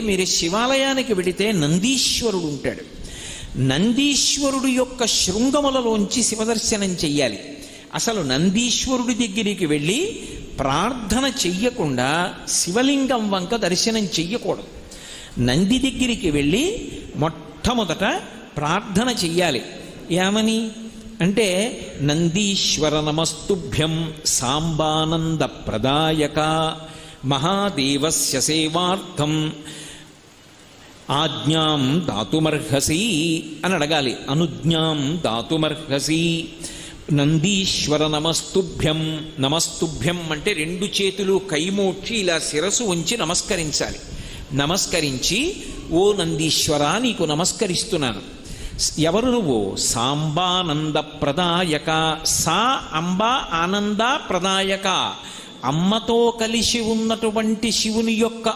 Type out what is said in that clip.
మీరు శివాలయానికి వెడితే నందీశ్వరుడు ఉంటాడు. నందీశ్వరుడు యొక్క శృంగములలోంచి శివదర్శనం చెయ్యాలి. అసలు నందీశ్వరుడి దగ్గరికి వెళ్ళి ప్రార్థన చెయ్యకుండా శివలింగం వంక దర్శనం చెయ్యకూడదు. నంది దగ్గరికి వెళ్ళి మొట్టమొదట ప్రార్థన చెయ్యాలి. ఏమని అంటే, నందీశ్వర నమస్తుభ్యం సాంబానంద ప్రదాయక మహాదేవస్య సేవార్థం ఆజ్ఞాం దాతుమర్హసి అని అడగాలి. అనుజ్ఞాం దాతుమర్హసి. నందీశ్వర నమస్తుభ్యం. నమస్తుభ్యం అంటే రెండు చేతులు కైమోడ్చి ఇలా శిరసు ఉంచి నమస్కరించాలి. నమస్కరించి, ఓ నందీశ్వర నీకు నమస్కరిస్తున్నాను. ఎవరు నువ్వు? సాంబానంద ప్రదాయక. సా అంబ ఆనంద ప్రదాయక. అమ్మతో కలిసి ఉన్నటువంటి శివుని యొక్క